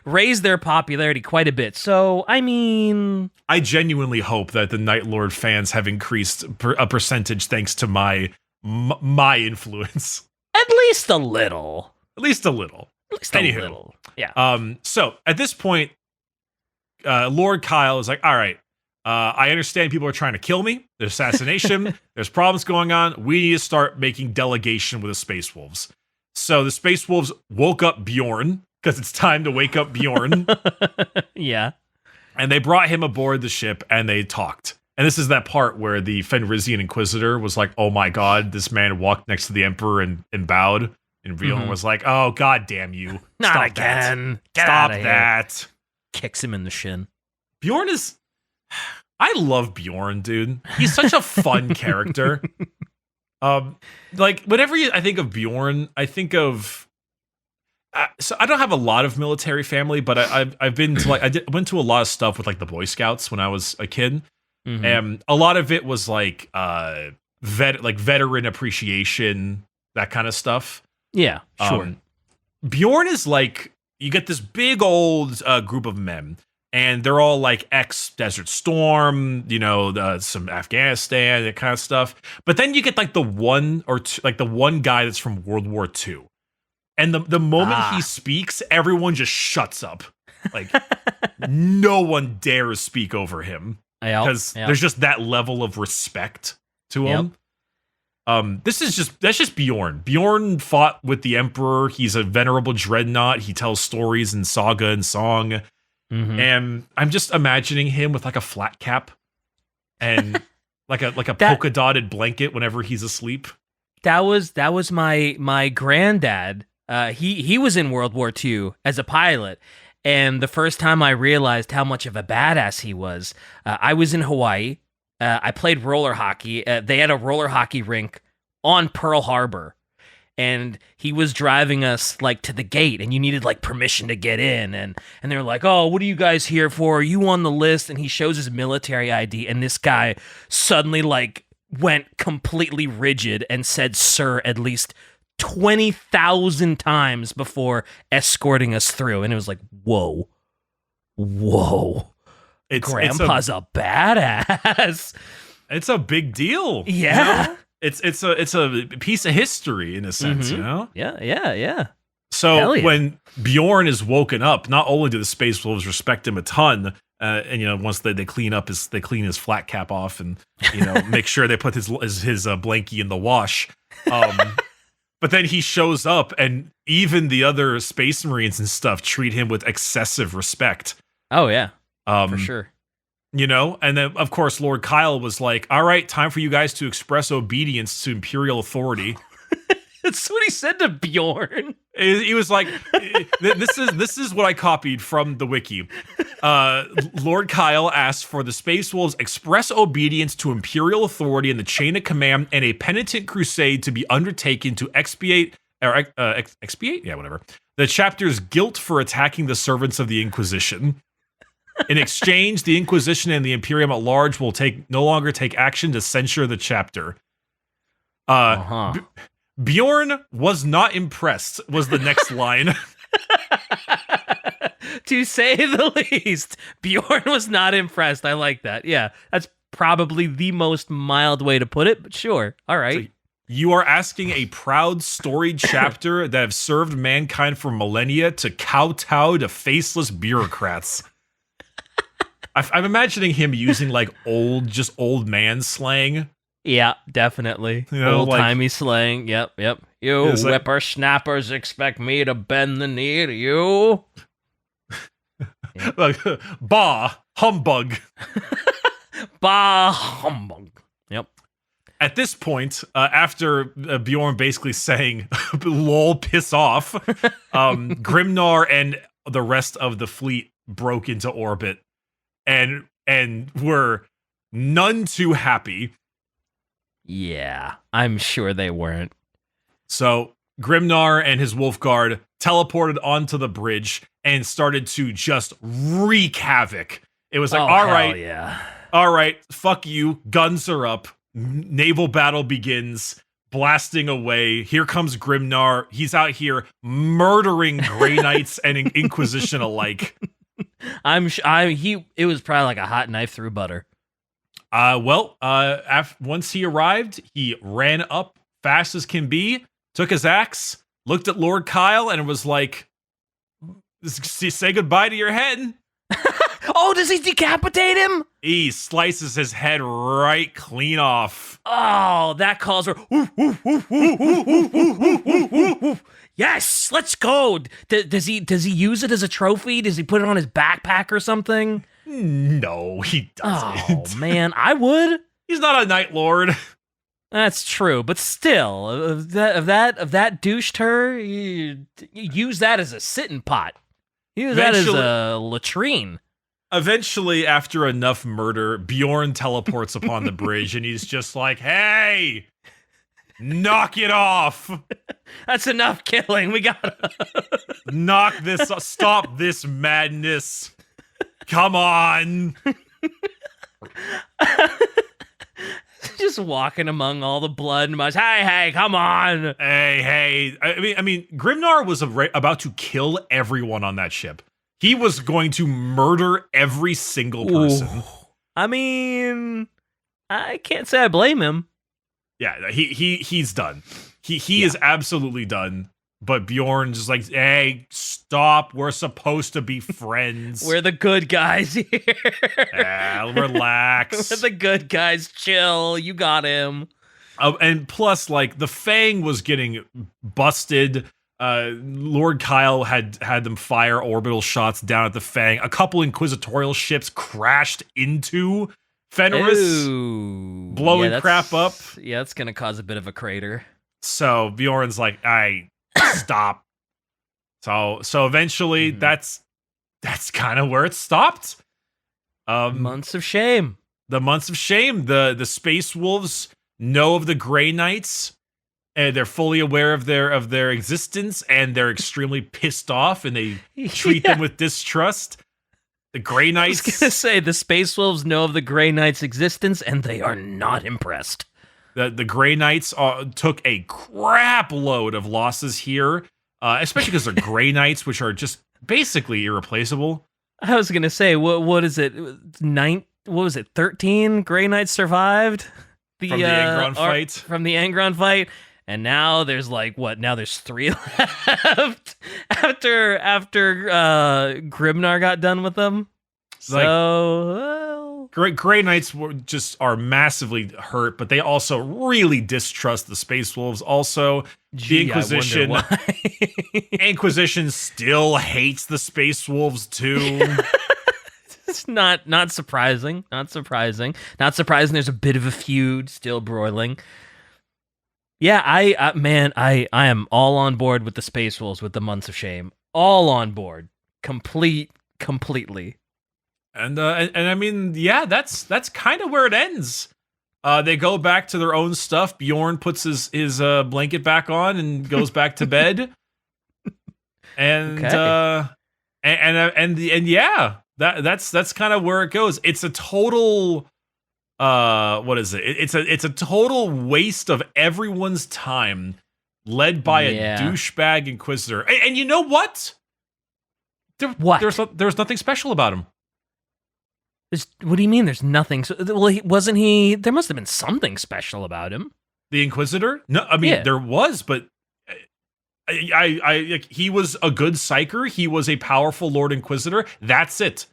raise their popularity quite a bit. So, I mean, I genuinely hope that the Night Lord fans have increased a percentage thanks to my influence. At least a little. Anywho, yeah. So at this point, Lord Kyle is like, all right, I understand people are trying to kill me. There's assassination. There's problems going on. We need to start making delegation with the Space Wolves. So the Space Wolves woke up Bjorn, because it's time to wake up Bjorn. Yeah. And they brought him aboard the ship, and they talked. And this is that part where the Fenrisian Inquisitor was like, oh my god, this man walked next to the Emperor and bowed. And Bjorn was like, oh, god damn you. Not Stop again. That. Stop that. Kicks him in the shin. Bjorn is... I love Bjorn, dude. He's such a fun character. Like, whenever I think of Bjorn, I think of... so I don't have a lot of military family, but I've been to, like, went to a lot of stuff with, like, the Boy Scouts when I was a kid. And a lot of it was, like, veteran appreciation, that kind of stuff. Yeah, sure. Bjorn is like, you get this big old group of men, and they're all like ex-Desert Storm, some Afghanistan, that kind of stuff. But then you get like the one guy that's from World War II. And the moment he speaks, everyone just shuts up. Like, no one dares speak over him. Because there's just that level of respect to him. That's just Bjorn. Bjorn fought with the Emperor. He's a venerable dreadnought. He tells stories in saga and song. And I'm just imagining him with like a flat cap and like a polka dotted blanket whenever he's asleep. That was my granddad. He was in World War II as a pilot. And the first time I realized how much of a badass he was, I was in Hawaii. I played roller hockey. They had a roller hockey rink on Pearl Harbor, and he was driving us like to the gate, and you needed like permission to get in, and they were like, "Oh, what are you guys here for? Are you on the list?" And he shows his military ID, and this guy suddenly like went completely rigid and said "sir" at least 20,000 times before escorting us through, and it was like, whoa. Grandpa's a badass. It's a big deal. Yeah. It's a piece of history in a sense, Yeah. So when Bjorn is woken up, not only do the Space Wolves respect him a ton, and once they clean his flat cap off and make sure they put his blankie in the wash. But then he shows up, and even the other Space Marines and stuff treat him with excessive respect. Oh yeah. For sure. And then, of course, Lord Kyle was like, all right, time for you guys to express obedience to Imperial authority. That's what he said to Bjorn. He was like, this is what I copied from the wiki. Lord Kyle asked for the Space Wolves express obedience to Imperial authority in the chain of command and a penitent crusade to be undertaken to expiate, the chapter's guilt for attacking the servants of the Inquisition. In exchange, the Inquisition and the Imperium at large will no longer take action to censure the chapter. Bjorn was not impressed, was the next line. To say the least, Bjorn was not impressed. I like that. Yeah, that's probably the most mild way to put it, but sure. All right. You are asking a proud, storied chapter that have served mankind for millennia to kowtow to faceless bureaucrats. I'm imagining him using like old man slang. Yeah, definitely. You know, old-timey slang. Yep. You It's like- whippersnappers expect me to bend the knee to you? Like, bah, humbug. Bah, humbug. Yep. At this point, after Bjorn basically saying, lol, piss off, Grimnar and the rest of the fleet broke into orbit and were none too happy. Yeah, I'm sure they weren't. So Grimnar and his Wolfguard teleported onto the bridge and started to just wreak havoc. It was like, all right, fuck you, guns are up, naval battle begins, blasting away. Here comes Grimnar. He's out here murdering Grey Knights and Inquisition alike. It was probably like a hot knife through butter. Once he arrived, he ran up fast as can be, took his axe, looked at Lord Kyle, and was like, say goodbye to your head. Oh, does he decapitate him? He slices his head right clean off. Oh, that calls for yes, let's go. Does he use it as a trophy? Does he put it on his backpack or something? No, he doesn't. Oh man, I would. He's not a Night Lord. That's true, but still, of that douche tur, you use that as a sitting pot. Use that as a latrine. Eventually, after enough murder, Bjorn teleports upon the bridge, and he's just like, "Hey, knock it off! That's enough killing. We gotta knock this. Stop this madness! Come on!" Just walking among all the blood and much. Hey, come on! Hey! I mean, Grimnar was about to kill everyone on that ship. He was going to murder every single person. Ooh. I mean, I can't say I blame him. Yeah, he's done. He is absolutely done. But Bjorn's just like, hey, stop. We're supposed to be friends. We're the good guys here. Relax. We're the good guys. Chill. You got him. And plus, like, the Fang was getting busted. Lord Kyle had them fire orbital shots down at the Fang. A couple inquisitorial ships crashed into Fenris, blowing crap up. Yeah, it's gonna cause a bit of a crater. So Bjorn's like, stop. So eventually, that's kind of where it stopped. Months of shame. The months of shame. The Space Wolves know of the Grey Knights. And they're fully aware of their existence, and they're extremely pissed off, and they treat them with distrust. The Grey Knights. I was gonna say the Space Wolves know of the Grey Knights' existence, and they are not impressed. The Grey Knights took a crap load of losses here, especially because they're Grey Knights, which are just basically irreplaceable. I was gonna say, what is it? What was it? 13 Grey Knights survived from the Angron fight. From the Angron fight. And now there's now there's 3 left after Grimnar got done with them. So Grey Knights are massively hurt, but they also really distrust the Space Wolves. Also, the Inquisition. Inquisition still hates the Space Wolves too. It's not surprising. Not surprising. There's a bit of a feud still broiling. Yeah, I am all on board with the Space Wolves with the months of shame. All on board, completely. And I mean, yeah, that's kind of where it ends. They go back to their own stuff. Bjorn puts his blanket back on and goes back to bed. And okay. and yeah, that's kind of where it goes. It's a total. What is it? It's a total waste of everyone's time, led by a douchebag Inquisitor. And you know what? There's nothing special about him. What do you mean? There's nothing? Well, wasn't he? There must have been something special about him. The Inquisitor? No, I mean, Yeah. there was, but I he was a good psyker. He was a powerful Lord Inquisitor. That's it.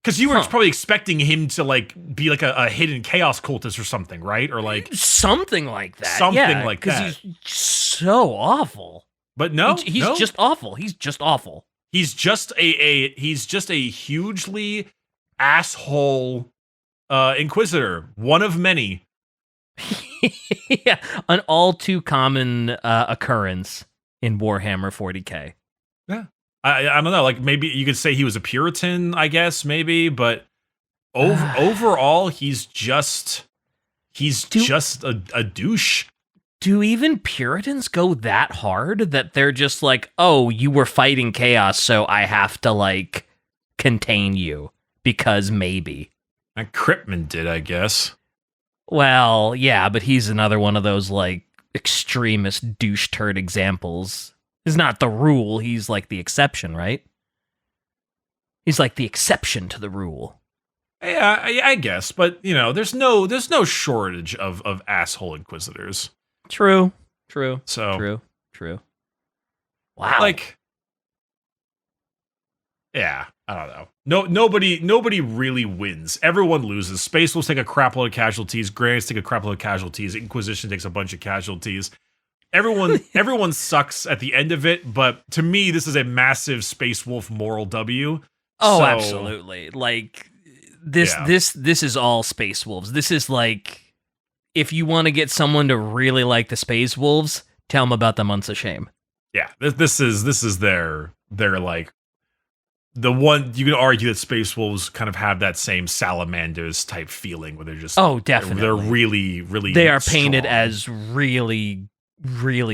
Because you were probably expecting him to like be like a hidden chaos cultist or something, right? Or like something like that. Something like that. Because he's so awful. But no, he's just awful. He's just awful. He's just a hugely asshole Inquisitor, one of many. Yeah, an all too common occurrence in Warhammer 40K. Yeah. I don't know, like maybe you could say he was a Puritan, I guess, maybe, but overall he's just a douche. Do even Puritans go that hard that they're just like, oh, you were fighting chaos, so I have to like contain you because maybe. And Cripman did, I guess. Well, yeah, but he's another one of those like extremist douche turd examples. He's not the rule, he's like the exception, right? He's like the exception to the rule. Yeah, I guess, but you know, there's no shortage of asshole Inquisitors. True. So True. Wow. Like, yeah, I don't know. Nobody really wins. Everyone loses. Space Wolves take a crap load of casualties. Grants take a crap load of casualties. Inquisition takes a bunch of casualties. Everyone sucks at the end of it, but to me, this is a massive Space Wolf moral W. Oh, So, absolutely. Like this is all Space Wolves. This is like if you want to get someone to really like the Space Wolves, tell them about the Months of Shame. Yeah, this is their like the one. You could argue that Space Wolves kind of have that same Salamanders type feeling where they're just definitely they're really they are painted strong. as really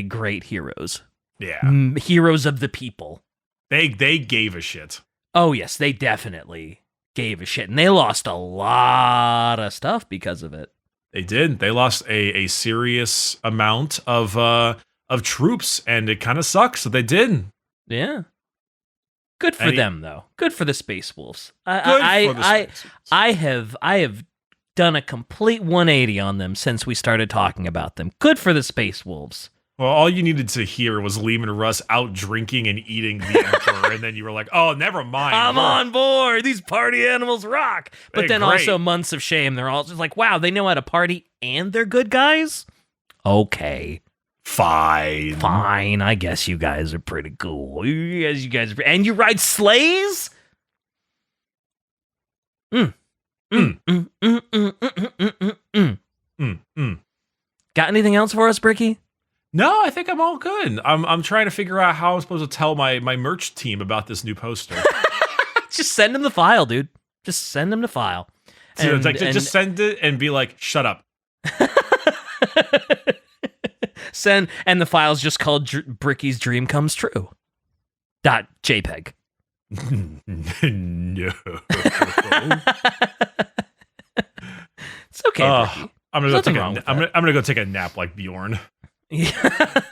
great heroes. Yeah, heroes of the people. They gave a shit. Oh yes, they definitely gave a shit, and they lost a lot of stuff because of it. They did. They lost a serious amount of troops, and it kind of sucks that they did. Yeah. Good for them, though. Good for the Space Wolves. I have done a complete 180 on them since we started talking about them. Good for the Space Wolves. Well, all you needed to hear was Lehman Russ out drinking and eating the Emperor, and then you were like, "Oh, never mind. I'm on board. These party animals rock." But then great. also Months of Shame. They're all just like, "Wow, they know how to party and they're good guys." Okay. Fine. I guess you guys are pretty cool. You guys are, and you ride sleighs? Got anything else for us, Bricky? No, I think I'm all good. I'm trying to figure out how I'm supposed to tell my merch team about this new poster. Just send them the file, dude. Just send them the file. Just send it and be like, shut up. Send, and the file's just called Bricky's Dream Comes True. .jpg. No. It's okay, Bricky. I'm gonna go take a nap like Bjorn. Yeah.